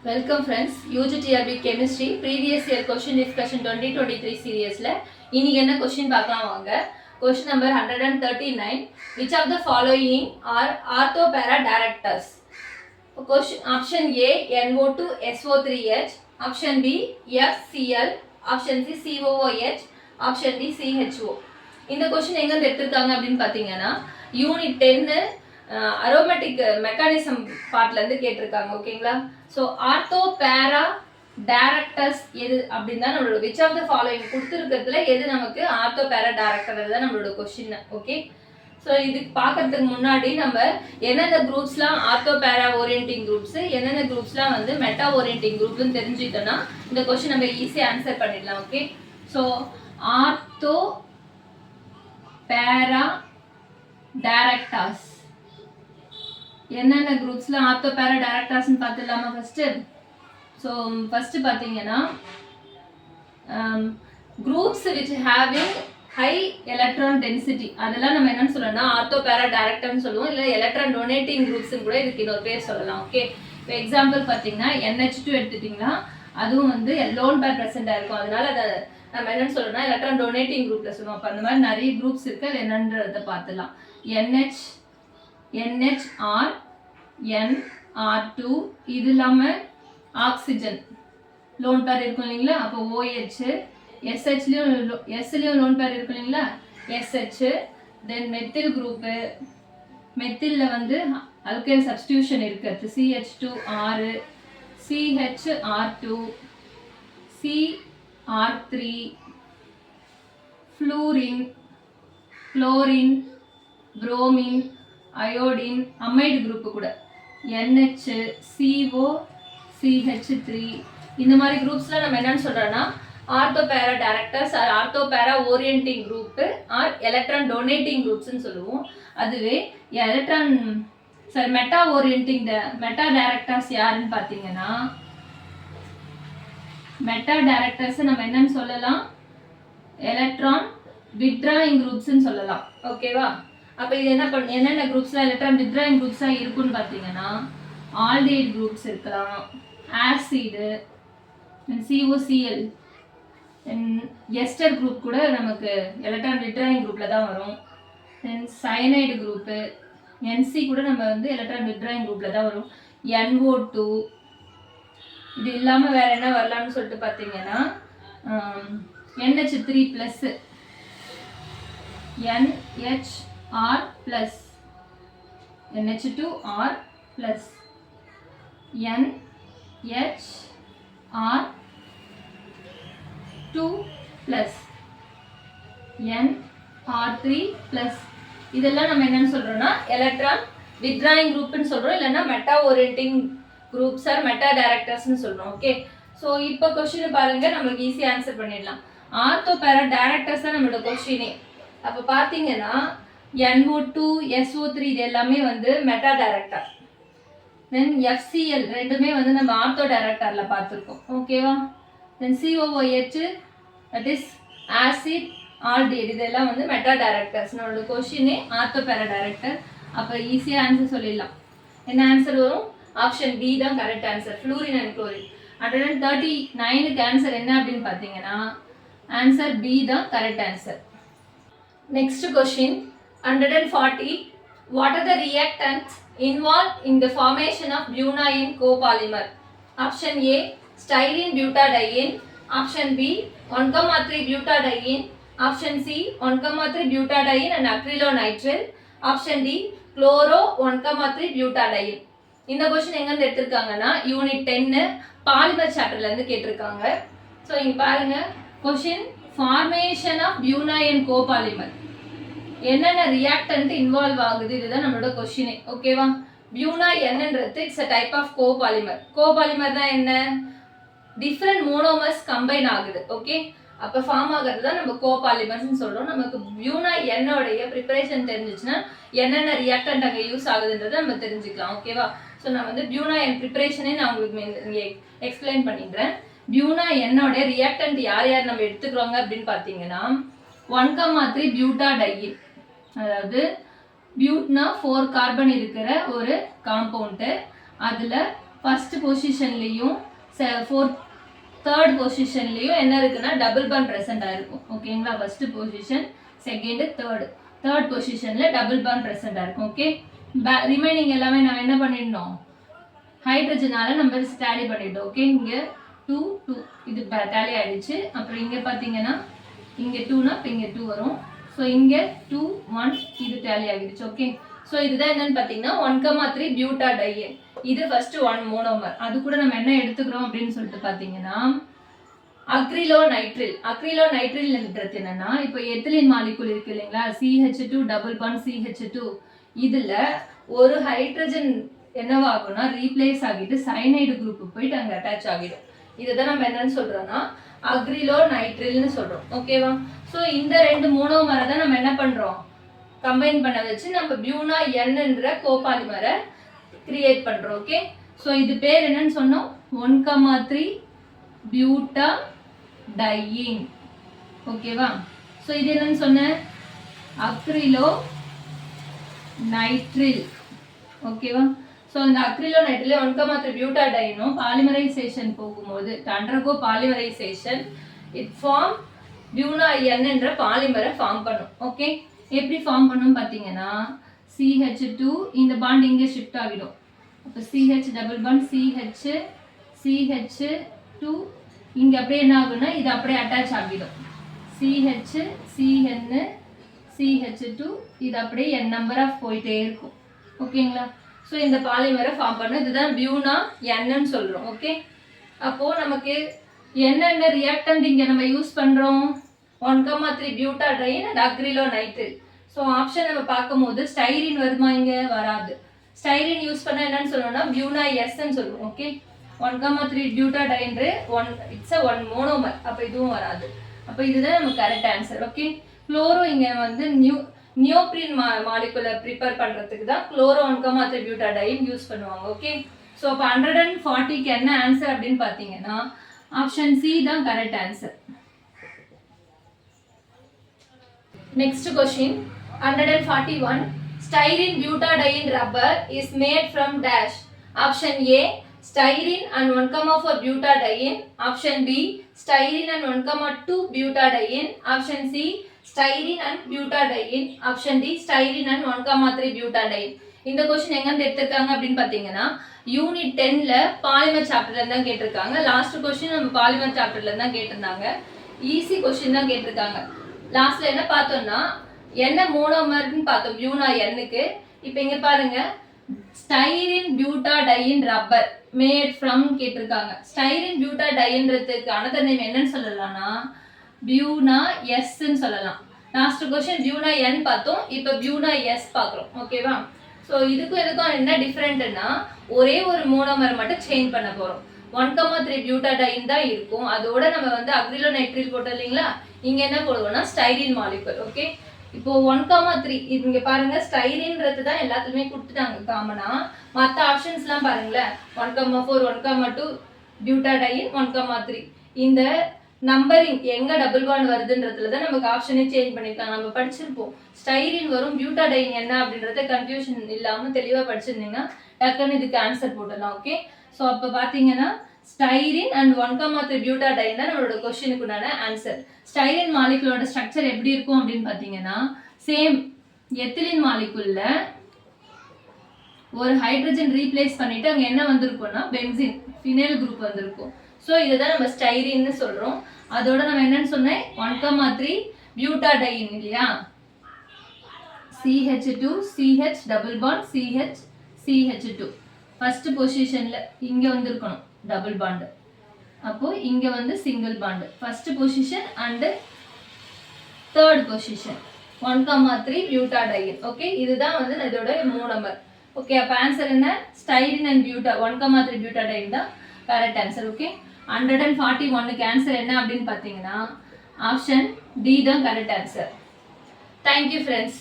Welcome friends, UGTRB Chemistry Previous Year Question Discussion 2023 Seriesல இன்னைக்கு என்ன question பார்க்கலாம் வாங்க. Question number 139. Which of the following are orthopara directors? Question option A NO2 SO3H, option B FCl, option C COOH, option D CHO. இந்த question எங்க எடுத்துருக்காங்க அப்படின்னு பார்த்தீங்கன்னா unit 10 aromatic mechanism பார்ட்ல இருந்து கேட்டிருக்காங்க. ஓகேங்களா? ஸோ ஆர்த்தோ பேரா டைரக்டர்ஸ் எது அப்படின்னா நம்மளோட விச் ஆஃப் த ஃபாலோயிங் கொடுத்துருக்கிறதுல எது நமக்கு ஆர்த்தோ பேரா டைரக்டர் தான் நம்மளோட கொஸ்டின். ஓகே, ஸோ இதுக்கு பார்க்கறதுக்கு முன்னாடி நம்ம என்னென்ன குரூப்ஸ்லாம் ஆர்த்தோ பேரா ஓரியன்டிங் குரூப்ஸ், என்னென்ன குரூப்ஸ்லாம் வந்து மெட்டா ஓரியன்டிங் குரூப்னு தெரிஞ்சுக்கிட்டோம்னா இந்த கொஸ்டின் நம்ம ஈஸியாக ஆன்சர் பண்ணிடலாம். ஓகே, ஸோ ஆர்த்தோ பேரா டைரக்டர்ஸ் என்னென்ன குரூப்ஸ்ல ஆர்த்தோ பேரா டைரக்டர்ஸ்னு பார்த்துடலாமா ஃபர்ஸ்ட். ஸோ ஃபர்ஸ்ட் பார்த்தீங்கன்னா groups which having high electron density அதெல்லாம் நம்ம என்னன்னு சொல்லணும்னா ஆர்த்தோ பேரா டைரக்டர்னு சொல்லுவோம், இல்லை எலக்ட்ரான் டொனேட்டிங் குரூப்ஸ்னு கூட இதுக்கு இன்னொரு பேர் சொல்லலாம். ஓகே, இப்போ எக்ஸாம்பிள் பார்த்தீங்கன்னா NH2 எடுத்துட்டிங்கன்னா அதுவும் வந்து லோன் பேர் ப்ரெசென்டாக இருக்கும், அதனால அதை நம்ம என்னன்னு சொல்லணும்னா எலக்ட்ரான் டொனேட்டிங் குரூப்ல சொல்லுவோம். அப்போ அந்த மாதிரி நிறைய குரூப்ஸ் இருக்கு, அது என்னன்றதை பார்த்துலாம். NHR NR2 இது இல்லாமல் ஆக்சிஜன் லோன் பேர் இருக்கும் இல்லைங்களா, அப்போ OH, SHலையும் லோன் பேர் இருக்கும் இல்லைங்களா, SH, தென் மெத்தில் குரூப்பு, மெத்திலில் வந்து அல்கைல் சப்ஸ்டியூஷன் இருக்கிறது CH2R, CHR2, CR3, fluorine, chlorine, bromine, iodine, amide group கூட NH, CO, CH3 இந்த மாதிரி குரூப்ஸ்லாம் நம்ம என்னன்னு சொல்றோம்னா ஆர்த்தோ பேரா டைரக்டர்ஸ் ஆர் ஆர்த்தோ பேரா ஓரியன்டிங் குரூப் ஆர் எலக்ட்ரான் டொனேட்டிங் குரூப்ஸ்னு சொல்லுவோம். அதுவே மெட்டா ஓரியன்டிங் மெட்டா டைரக்டர்ஸ் யாருன்னு பார்த்தீங்கன்னா மெட்டா டைரக்டர்ஸ் நம்ம என்னன்னு சொல்லலாம் எலக்ட்ரான் வித்ட்ராயிங் குரூப்ஸ்னு சொல்லலாம். ஓகேவா? அப்போ இது என்னென்ன குரூப்ஸ்லாம் எலக்ட்ரான் வித்ட்ராயிங் குரூப்ஸாக இருக்குன்னு பார்த்தீங்கன்னா ஆல்டிஹைட் குரூப்ஸ் இருக்கலாம், ஆசிடு, COCl, எஸ்டர் குரூப் கூட நமக்கு எலக்ட்ரான் வித்ட்ராயிங் குரூப்பில் தான் வரும். தென் சயனைடு குரூப்பு NC கூட நம்ம வந்து எலக்ட்ரான் வித்ட்ராயிங் குரூப்பில் தான் வரும். NO2 இது இல்லாமல் வேற என்ன வரலாம்னு சொல்லிட்டு பார்த்தீங்கன்னா NH3+, NHR+, NH2R+, NHR2+, NR3+. இதெல்லாம் நம்ம என்னன்னு சொல்றோம்னா எலக்ட்ரான் வித்ட்ராயிங் குரூப்னு சொல்றோம், இல்லைன்னா மெட்டா ஓரியன்டிங் குரூப்ஸ் ஆர் மெட்டா டைரக்டர்ஸ்னு சொல்றோம். ஓகே, ஸோ இப்போ கொஸ்டின் பாருங்க, நம்மளுக்கு ஈஸியாக ஆன்சர் பண்ணிடலாம். ஆர்த்தோ பேரா டைரக்டர்ஸ் தான் நம்மளோட கொஸ்டினே. அப்போ பார்த்தீங்கன்னா NO2 SO3 இது எல்லாமே வந்து மெட்டா டைரக்டர். தென் FCl ரெண்டுமே வந்து நம்ம ஆர்த்தோ டைரக்டர்ல பார்த்துருக்கோம். ஓகேவா? தென் COOH that is acid aldehyde இதெல்லாம் வந்து மெட்டா டைரக்டர்ஸ். நம்மளோட கொஸ்டினே ஆர்த்தோ பேரா டைரக்டர். அப்போ ஈஸியாக ஆன்சர் சொல்லிடலாம். என்ன ஆன்சர் வரும்? ஆப்ஷன் B தான் correct answer, fluorine and chlorine. 139க்கு ஆன்சர் என்ன அப்படின்னு பார்த்தீங்கன்னா ஆன்சர் B தான் correct answer. Next question 140. What are the reactants involved in the formation of butadiene copolymer? Option A styrene butadiene, option B 1,3 butadiene, option C 1,3 butadiene and acrylonitrile, option D chloro 1,3 butadiene. இந்த question எங்க இருந்து எடுத்துருக்காங்கன்னா unit 10 polymer சாப்டர்ல இருந்து கேட்டிருக்காங்க. So இங்க பாருங்க question formation of butadiene copolymer என்னென்ன reactant involve ஆகுது, இதுதான் நம்மளோட கொஸ்டினே. ஓகேவா? பியூனாயின்ன்றது it's a type of copolymer. Copolymer தான் என்ன? டிஃப்ரெண்ட் மோனோமர்ஸ் கம்பைன் ஆகுது. ஓகே, அப்போ ஃபார்ம் ஆகிறது தான் நம்ம கோபாலிமர்ஸ்னு சொல்றோம். நமக்கு பியூனாயினோடைய ப்ரிப்பரேஷன் தெரிஞ்சிச்சுன்னா என்னென்ன ரியாக்டன்ட் அங்கே யூஸ் ஆகுதுன்றதை நம்ம தெரிஞ்சுக்கலாம். ஓகேவா? ஸோ நான் வந்து பியூனாயின் ப்ரிப்பரேஷனே நான் உங்களுக்கு எக்ஸ்பிளைன் பண்ணிடுறேன். பியூனாயினோட ரியாக்டன்ட் யார் யார் நம்ம எடுத்துக்கிறோங்க அப்படின்னு பார்த்தீங்கன்னா 1,3 பியூட்டாடையின், அதாவது பியூட்னா 4 கார்பன் இருக்கிற ஒரு காம்பவுண்டு, அதில் ஃபர்ஸ்ட் பொசிஷன்லேயும் தேர்ட் பொசிஷன்லேயும் என்ன இருக்குன்னா டபுள் பாண்ட் ப்ரெசென்ட் ஆயிருக்கும். ஓகேங்களா, ஃபர்ஸ்ட் பொசிஷன் செகண்ட் தேர்ட் பொசிஷனில் டபுள் பாண்ட் ப்ரெசென்ட் ஆயிருக்கும். ஓகே, ரிமைனிங் எல்லாமே நம்ம என்ன பண்ணிடணும், ஹைட்ரஜனால நம்ம டேலி பண்ணிட்டோம். ஓகே, இங்கே 2 2 இது டேலி ஆயிடுச்சு. அப்புறம் இங்கே பார்த்தீங்கன்னா இங்கே 2னா இப்போ இங்கே 2 வரும். ஸோ இங்கே 2 1 இது டேலி ஆகிடுச்சு. ஓகே, ஸோ இதுதான் என்னன்னு பார்த்தீங்கன்னா 1,3 பியூட்டாடைன். இது ஃபர்ஸ்ட் 1 மோனோமர். அது கூட நம்ம என்ன எடுத்துக்கிறோம் அப்படின்னு சொல்லிட்டு பார்த்தீங்கன்னா அக்ரிலோநைட்ரில். அக்ரிலோநைட்ரில்ன்றது என்னன்னா, இப்போ எத்திலின் மாலிகுல் இருக்கு இல்லைங்களா, CH2 டபுள் பாண்ட் CH2, இதுல ஒரு ஹைட்ரஜன் என்னவாகும்னா ரீப்ளேஸ் ஆகிட்டு சைனைடு குரூப் போயிட்டு அங்கே அட்டாச் ஆகிடும். இதுதான் நம்ம என்னன்னு சொல்றோம்னா அக்ரிலோநைட்ரில்னு சொல்றோம். ஓகேவா, ஸோ இந்த 2 மோனோமரை தான் நம்ம என்ன பண்றோம், கம்பைன் பண்ண வச்சு நம்ம பியூனா என்ற கோபாலிமரை கிரியேட் பண்றோம். ஓகே, ஸோ இது பேர் என்னன்னு சொன்னோம், 1,3 பியூட்டாடைன். ஓகேவா, ஸோ இது என்னன்னு சொன்னேன், அக்ரிலோநைட்ரில். ஓகேவா, ஸோ இந்த அக்ரிலோநைட்ரில் 1,3 பியூட்டாடைனும் பாலிமரைசேஷன் போகும்போது அண்டர்கோ பாலிமரைசேஷன் இட் ஃபார்ம் பியூனா என் என்ற பாலிமரை ஃபார்ம் பண்ணும். ஓகே, எப்படி ஃபார்ம் பண்ணும் பார்த்தீங்கன்னா CH2 இந்த பாண்ட் இங்கே ஷிஃப்ட் ஆகிடும். அப்போ CH டபுள் பாண்ட் CH2 இங்கே அப்படியே என்ன ஆகுன்னா இது அப்படியே அட்டாச் ஆகிடும். CH CN CH2 இது அப்படியே n நம்பர் ஆஃப் போயிட்டே இருக்கும். ஓகேங்களா, ஸோ இந்த பாலிமரை ஃபார்ம் பண்ணும். இதுதான் பியூனா என்னன்னு சொல்கிறோம். ஓகே, அப்போது நமக்கு என்னென்ன ரியாக்டன்ட் இங்கே நம்ம யூஸ் பண்ணுறோம், 1,3 பியூட்டாடைன் அண்ட் அக்ரிலோநைட்ரில். ஸோ ஆப்ஷன் நம்ம பார்க்கும்போது ஸ்டைரின் வருமா, இங்கே வராது. ஸ்டைரின் யூஸ் பண்ணால் என்னன்னு சொல்லணும்னா பியூனா எஸ்ன்னு சொல்லுவோம். ஓகே, 1,3 பியூட்டாடைன் இட்ஸ் 1 மோனோமர், அப்போ இதுவும் வராது. அப்போ இதுதான் நமக்கு கரெக்ட் ஆன்சர். ஓகே, குளோரோ இங்கே வந்து நியோப்ரின் மாலிகுலை ப்ரிப்பேர் பண்ணுறதுக்கு தான் குளோரோ 1,3 பியூட்டாடைன் யூஸ் பண்ணுவாங்க. ஓகே, ஸோ அப்போ 140க்கு என்ன ஆன்சர் அப்படின்னு பார்த்தீங்கன்னா ஆப்ஷன் சி தான் correct answer. Next question, 141. Styrene butadiene rubber is made from dash. Option A, styrene and 1,4 butadiene. Option B, styrene and 1,2 butadiene. Option C, styrene and butadiene. Option D, styrene and 1,3 butadiene. இந்த question எங்க இருந்து எடுத்துட்டாங்க அப்படினு பாத்தீங்கன்னா unit 10ல polymer சாப்டர்ல இருந்து தான் கேட்டிருக்காங்க. லாஸ்ட் क्वेश्चन நம்ம பாலிமர் சாப்டர்ல இருந்து தான் கேட்டிருந்தாங்க. ஈஸி क्वेश्चन தான் கேட்டிருக்காங்க. லாஸ்ட்ல என்ன பார்த்தோம்னா என்ன மோனோமர்னு பார்த்தோம் பியூனா எண்ணுக்கு. இப்போ இங்க பாருங்க styrene butadiene rubber mat from கேட்டிருக்காங்க. ஸ்டைரின் பியூட்டாடைன்றதுக்கு அனதர் நேம் என்னன்னு சொல்லலாம்னா பியூனா எஸ்ன்னு சொல்லலாம். லாஸ்ட் क्वेश्चन பியூனா என் பார்த்தோம், இப்போ பியூனா எஸ் பார்க்குறோம். ஓகேவா, ஸோ இதுக்கும் இதுக்கும் என்ன டிஃப்ரெண்ட்னா ஒரே ஒரு மோனோமர் மட்டும் சேஞ்ச் பண்ண போறோம். 1,3 பியூட்டாடைன் தான் இருக்கும். அதோட நம்ம வந்து அக்ரிலோநைட்ரில் போட்டோம் இல்லைங்களா, இங்க என்ன போடுவோம்னா ஸ்டைரின் மாலிகுல். ஓகே, இப்போ 1,3 இங்க பாருங்க ஸ்டைரின்றது தான் எல்லாத்துலயுமே கொடுத்துட்டாங்க காமனா. மற்ற ஆப்ஷன்ஸ்லாம் பாருங்களேன் 1,4 1,2 பியூட்டாடைன் 1,3 இந்த நம்பரிங் எங்க டபுள் பாண்ட் வருதுன்றதுல தான் நமக்கு ஆப்ஷனே சேஞ்ச் பண்ணிருக்காங்க. நம்ம படிச்சிருப்போம் ஸ்டைரின் வரும் பியூட்டாடைன் என்ன அப்படின்றத கன்ஃபியூஷன் இல்லாம தெளிவா படிச்சிருந்தீங்கன்னா டக்குன்னு இதுக்கு ஆன்சர் போடலாம். ஓகே, ஸோ அப்போ பார்த்தீங்கன்னா ஸ்டைரின் அண்ட் 1,3 பியூட்டாடைன் தான் நம்மளோட கொஸ்டினுக்கு உண்டான ஆன்சர். ஸ்டைரின் மாலிகுலோட ஸ்ட்ரக்சர் எப்படி இருக்கும் அப்படின்னு பார்த்தீங்கன்னா சேம் எத்திலின் மாலிகுல்ல ஒரு ஹைட்ரஜன் ரீப்ளேஸ் பண்ணிட்டு அங்கே என்ன வந்திருக்கும்னா பென்சின் ஃபினைல் குரூப் வந்திருக்கும். ஸோ இதை தான் நம்ம ஸ்டைரின்னு சொல்கிறோம். அதோட நம்ம என்னன்னு சொன்னேன் 1,3 பியூட்டாடைன் இல்லையா, CH2 CH double bond CH CH2 first பொசிஷன்ல இங்க வந்திருக்கணும் டபுள் பாண்ட், அப்போ இங்க வந்து single bond. First position and third position 1,3 butadiene. Okay, இதுதான் வந்து இதோட மோனோமர். ஓகே, அப்போ ஆன்சர் என்ன ஸ்டைரின் அண்ட் பியூட்டா 1,3 பியூட்டாடைன் தான் கரெக்ட் ஆன்சர். ஓகே, 141க்கு ஆன்சர் என்ன அப்படின்னு பார்த்தீங்கன்னா ஆப்ஷன் டி தான் கரெக்ட் ஆன்சர். Thank you friends.